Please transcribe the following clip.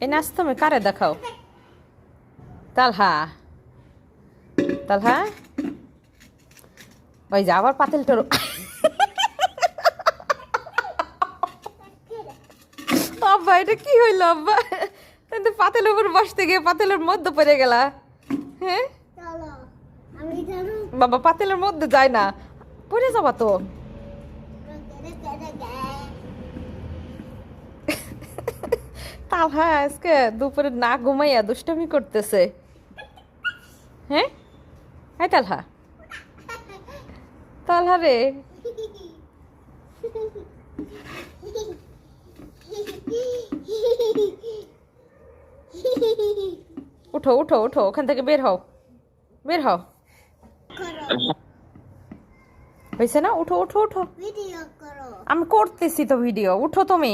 এই নাচ তুমি কারে দেখাও? তালহা, তালহা, ওই যে আবার পাতিলটার আব্বা এটা কি হইলো আব্বা? কিন্তু পাতিলের উপর বসতে গিয়ে পাতিলের মধ্যে পড়ে গেলা। হ্যাঁ বাবা, পাতিলের মধ্যে যায় না, পড়ে যাবা তো। তালহা আজকে দুপুরে না ঘুমাইয়া দুষ্টামি করতেছে। হ্যাঁ হ্যাঁ তালহা, তালহা রে, উঠো উঠো উঠো, ওখান থেকে বের হও, বের হও। হয়েছে না? উঠো উঠো উঠো, আমি করতেছি তো ভিডিও, উঠো তুমি।